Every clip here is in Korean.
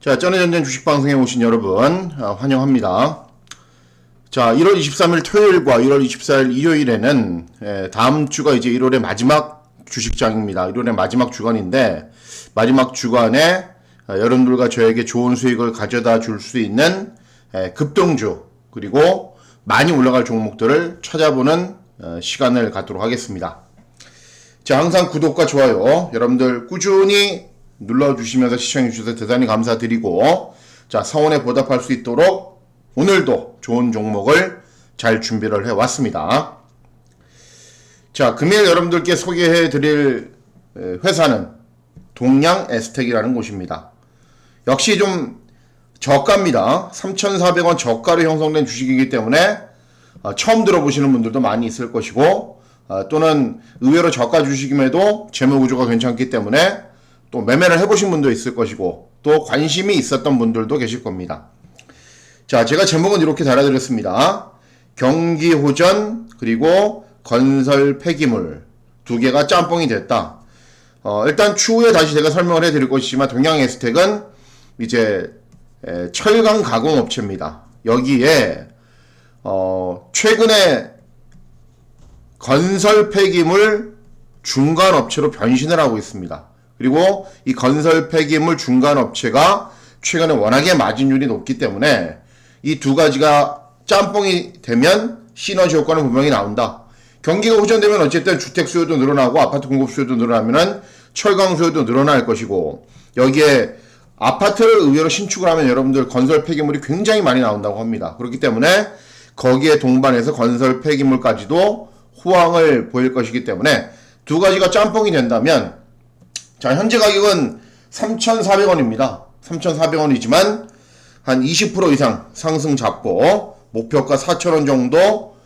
자, 쩌네전쟁 주식방송에 오신 여러분 환영합니다. 자, 1월 23일 토요일과 1월 24일 일요일에는 다음 주가 이제 1월의 마지막 주식장입니다. 1월의 마지막 주간인데 마지막 주간에 여러분들과 저에게 좋은 수익을 가져다 줄 수 있는 급등주 그리고 많이 올라갈 종목들을 찾아보는 시간을 갖도록 하겠습니다. 자, 항상 구독과 좋아요 여러분들 꾸준히 눌러주시면서 시청해주셔서 대단히 감사드리고, 자, 성원에 보답할 수 있도록 오늘도 좋은 종목을 잘 준비를 해왔습니다. 자, 금일 여러분들께 소개해드릴 회사는 동양에스텍이라는 곳입니다. 역시 좀 저가입니다. 3,400원 저가로 형성된 주식이기 때문에 처음 들어보시는 분들도 많이 있을 것이고, 또는 의외로 저가 주식임에도 재무구조가 괜찮기 때문에 또 매매를 해보신 분도 있을 것이고 또 관심이 있었던 분들도 계실 겁니다. 자, 제가 제목은 이렇게 달아드렸습니다. 경기호전 그리고 건설 폐기물 두 개가 짬뽕이 됐다. 일단 추후에 다시 제가 설명을 해드릴 것이지만 동양에스텍은 이제 철강 가공 업체입니다. 여기에 최근에 건설 폐기물 중간 업체로 변신을 하고 있습니다. 그리고 이 건설 폐기물 중간 업체가 최근에 워낙에 마진율이 높기 때문에 이 두 가지가 짬뽕이 되면 시너지 효과는 분명히 나온다. 경기가 호전되면 어쨌든 주택 수요도 늘어나고 아파트 공급 수요도 늘어나면은 철강 수요도 늘어날 것이고, 여기에 아파트를 의외로 신축을 하면 여러분들 건설 폐기물이 굉장히 많이 나온다고 합니다. 그렇기 때문에 거기에 동반해서 건설 폐기물까지도 호황을 보일 것이기 때문에 두 가지가 짬뽕이 된다면, 자, 현재 가격은 3,400원입니다. 3,400원이지만 한 20% 이상 상승 잡고 목표가 4,000원 정도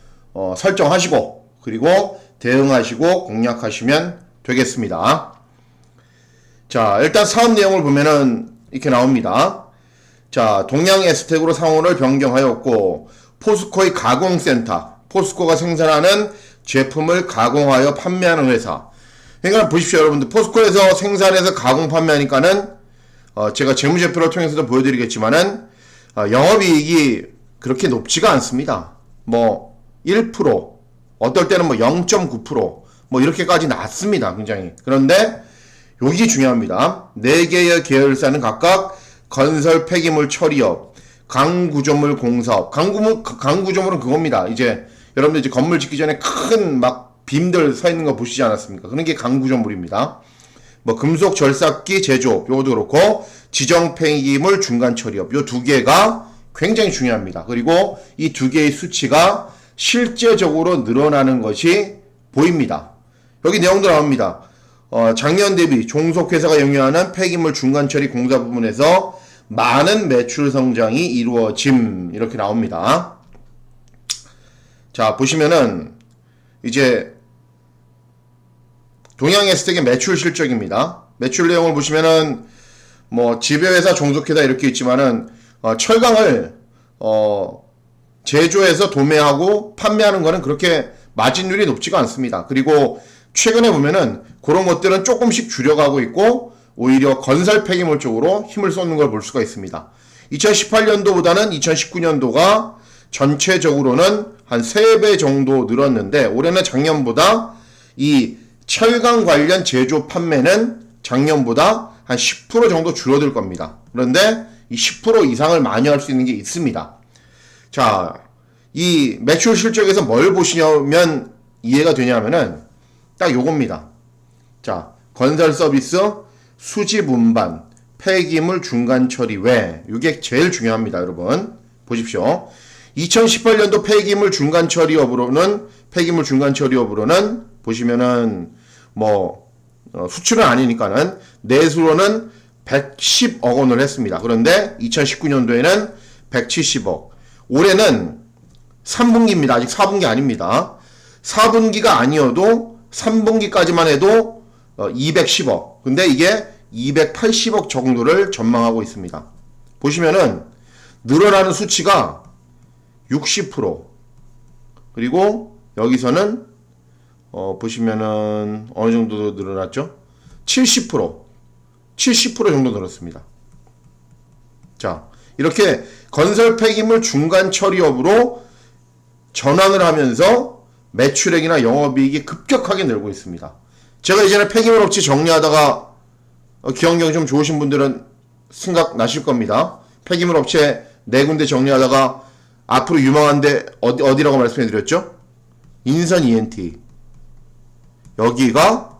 설정하시고 그리고 대응하시고 공략하시면 되겠습니다. 자, 일단 사업 내용을 보면은 이렇게 나옵니다. 자, 동양에스텍으로 상호를 변경하였고 포스코의 가공센터, 포스코가 생산하는 제품을 가공하여 판매하는 회사. 그러니까 보십시오, 여러분들. 포스코에서 생산해서 가공 판매하니까는 제가 재무제표를 통해서도 보여드리겠지만은 영업이익이 그렇게 높지가 않습니다. 뭐 1%, 어떨 때는 뭐 0.9%, 뭐 이렇게까지 낮습니다. 굉장히. 그런데 여기 중요합니다. 4개의 계열사는 각각 건설 폐기물 처리업, 강구조물 공사업. 강구조물은 그겁니다. 이제 여러분들 이제 건물 짓기 전에 큰 막 빔들 서 있는 거 보시지 않았습니까? 그런 게 강구조물입니다. 뭐 금속 절삭기 제조업, 요것도 그렇고 지정 폐기물 중간 처리업, 요 두 개가 굉장히 중요합니다. 그리고 이 두 개의 수치가 실제적으로 늘어나는 것이 보입니다. 여기 내용도 나옵니다. 작년 대비 종속회사가 영위하는 폐기물 중간 처리 공사 부분에서 많은 매출 성장이 이루어짐, 이렇게 나옵니다. 자, 보시면은 이제 동양에스텍의 매출 실적입니다. 매출 내용을 보시면은 뭐 지배회사, 종속회사 이렇게 있지만은 철강을 제조해서 도매하고 판매하는 거는 그렇게 마진율이 높지가 않습니다. 그리고 최근에 보면은 그런 것들은 조금씩 줄여가고 있고 오히려 건설 폐기물 쪽으로 힘을 쏟는 걸 볼 수가 있습니다. 2018년도보다는 2019년도가 전체적으로는 한 3배 정도 늘었는데 올해는 작년보다 이 철강 관련 제조 판매는 작년보다 한 10% 정도 줄어들 겁니다. 그런데 이 10% 이상을 만회할 수 있는 게 있습니다. 자, 이 매출 실적에서 뭘 보시면 이해가 되냐면은 딱 요겁니다. 자, 건설 서비스, 수집 운반, 폐기물 중간 처리 외, 이게 제일 중요합니다, 여러분. 보십시오. 2018년도 폐기물 중간 처리업으로는 보시면은 뭐 수출은 아니니까는 내수로는 110억 원을 했습니다. 그런데 2019년도에는 170억. 올해는 3분기입니다. 아직 4분기 아닙니다. 4분기가 아니어도 3분기까지만 해도 210억. 근데 이게 280억 정도를 전망하고 있습니다. 보시면은 늘어나는 수치가 60%. 그리고 여기서는 보시면은 어느 정도 늘어났죠? 70% 정도 늘었습니다. 자, 이렇게 건설 폐기물 중간 처리업으로 전환을 하면서 매출액이나 영업이익이 급격하게 늘고 있습니다. 제가 예전에 폐기물 업체 정리하다가 기억력이 좀 좋으신 분들은 생각나실 겁니다. 폐기물 업체 4군데 정리하다가 앞으로 유망한데 어디라고 말씀해 드렸죠? 인선 ENT. 여기가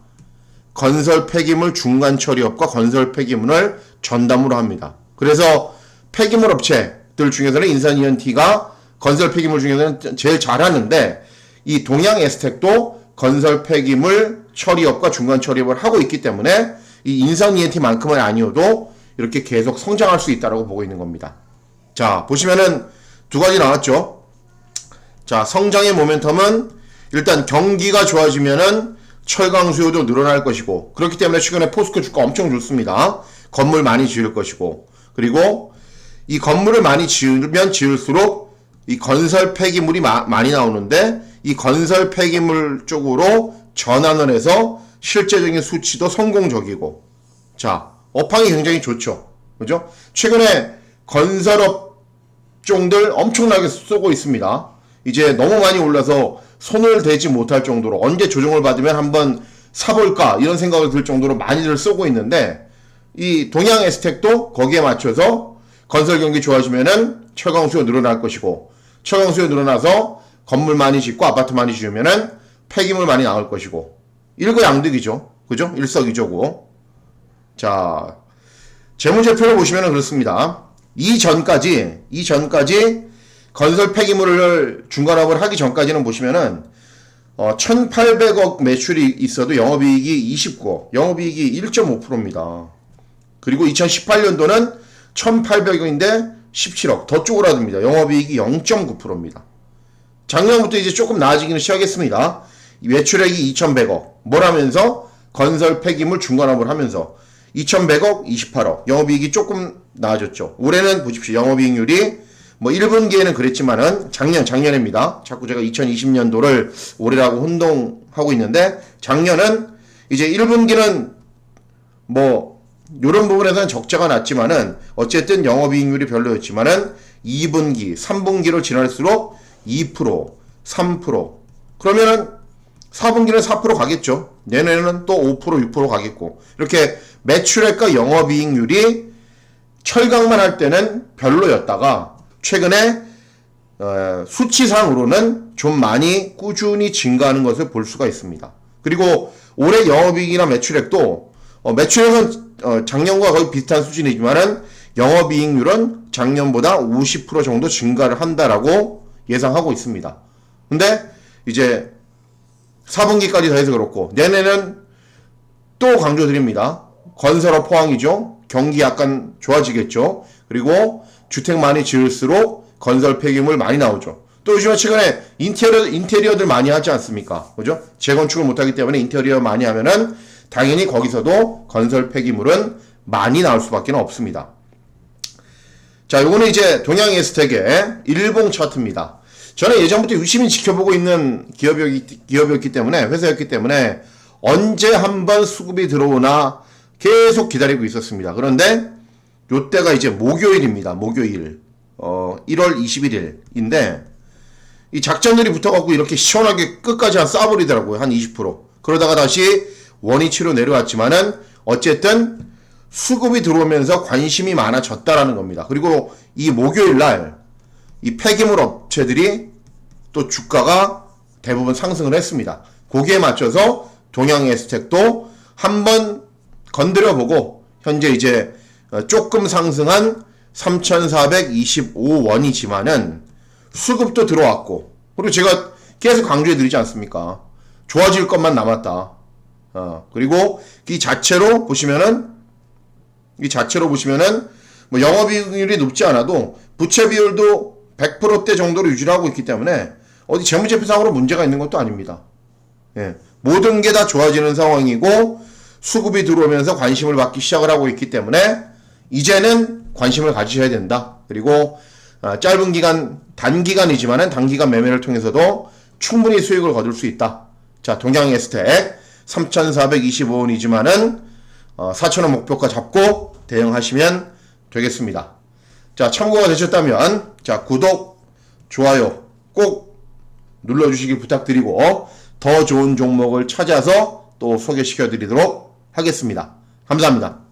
건설 폐기물 중간 처리업과 건설 폐기물을 전담으로 합니다. 그래서 폐기물 업체들 중에서는 인선 ENT가 건설 폐기물 중에서는 제일 잘하는데, 이 동양 에스텍도 건설 폐기물 처리업과 중간 처리업을 하고 있기 때문에 이 인선 ENT만큼은 아니어도 이렇게 계속 성장할 수 있다고 보고 있는 겁니다. 자, 보시면은 두 가지 나왔죠. 자, 성장의 모멘텀은 일단 경기가 좋아지면은 철강 수요도 늘어날 것이고, 그렇기 때문에 최근에 포스코 주가 엄청 좋습니다. 건물 많이 지을 것이고, 그리고 이 건물을 많이 지으면 지을수록 이 건설 폐기물이 많이 나오는데, 이 건설 폐기물 쪽으로 전환을 해서 실제적인 수치도 성공적이고, 자, 업황이 굉장히 좋죠. 그죠? 최근에 건설업종들 엄청나게 쏘고 있습니다. 이제 너무 많이 올라서 손을 대지 못할 정도로, 언제 조정을 받으면 한번 사볼까 이런 생각을 들 정도로 많이들 쏘고 있는데, 이 동양 에스텍도 거기에 맞춰서 건설 경기 좋아지면은 철강 수요 늘어날 것이고, 철강 수요 늘어나서 건물 많이 짓고 아파트 많이 지으면은 폐기물 많이 나올 것이고, 일거양득이죠. 그죠? 일석이조고. 자, 재무제표를 보시면은 그렇습니다. 이전까지 건설 폐기물을 중간업을 하기 전까지는 보시면은 1,800억 매출이 있어도 영업이익이 29억, 영업이익이 1.5%입니다. 그리고 2018년도는 1,800억인데 17억, 더 쪼그라듭니다. 영업이익이 0.9%입니다. 작년부터 이제 조금 나아지기는 시작했습니다. 매출액이 2,100억, 뭘 하면서? 건설 폐기물 중간업을 하면서 2,100억, 28억, 영업이익이 조금 나아졌죠. 올해는 보십시오. 영업이익률이 뭐 1분기에는 그랬지만은 작년입니다. 자꾸 제가 2020년도를 올해라고 혼동하고 있는데, 작년은 이제 1분기는 뭐 요런 부분에서는 적자가 났지만은 어쨌든 영업이익률이 별로였지만은 2분기, 3분기로 지날수록 2%, 3%, 그러면은 4분기는 4% 가겠죠. 내년에는 또 5%, 6% 가겠고, 이렇게 매출액과 영업이익률이 철강만 할 때는 별로였다가 최근에 수치상으로는 좀 많이 꾸준히 증가하는 것을 볼 수가 있습니다. 그리고 올해 영업이익이나 매출액도 매출액은 작년과 거의 비슷한 수준이지만은 영업이익률은 작년보다 50% 정도 증가를 한다라고 예상하고 있습니다. 근데 이제 4분기까지 더해서 그렇고, 내년에는 또 강조드립니다. 건설업 포항이죠. 경기 약간 좋아지겠죠. 그리고 주택 많이 지을수록 건설 폐기물 많이 나오죠. 또 요즘에 최근에 인테리어들 많이 하지 않습니까? 그죠? 재건축을 못하기 때문에 인테리어 많이 하면은 당연히 거기서도 건설 폐기물은 많이 나올 수밖에 없습니다. 자, 요거는 이제 동양 에스텍의 일봉 차트입니다. 저는 예전부터 유심히 지켜보고 있는 기업이었기 때문에, 회사였기 때문에 언제 한번 수급이 들어오나 계속 기다리고 있었습니다. 그런데 요때가 이제 목요일입니다. 목요일. 1월 21일인데 이 작전들이 붙어갖고 이렇게 시원하게 끝까지 쏴버리더라고요. 한 20%. 그러다가 다시 원위치로 내려왔지만은 어쨌든 수급이 들어오면서 관심이 많아졌다라는 겁니다. 그리고 이 목요일날 이 폐기물 업체들이 또 주가가 대부분 상승을 했습니다. 거기에 맞춰서 동양 에스텍도 한번 건드려보고 현재 이제 조금 상승한 3,425원이지만은 수급도 들어왔고, 그리고 제가 계속 강조해드리지 않습니까? 좋아질 것만 남았다. 그리고 이 자체로 보시면은 뭐 영업이익률이 높지 않아도 부채 비율도 100%대 정도로 유지를 하고 있기 때문에 어디 재무제표상으로 문제가 있는 것도 아닙니다. 예, 모든 게 다 좋아지는 상황이고 수급이 들어오면서 관심을 받기 시작을 하고 있기 때문에 이제는 관심을 가지셔야 된다. 그리고 짧은 기간, 단기간이지만은 단기간 매매를 통해서도 충분히 수익을 거둘 수 있다. 자, 동양 에스텍 3,425원이지만은 4,000원 목표가 잡고 대응하시면 되겠습니다. 자, 참고가 되셨다면, 자, 구독, 좋아요 꼭 눌러주시길 부탁드리고, 더 좋은 종목을 찾아서 또 소개시켜 드리도록 하겠습니다. 감사합니다.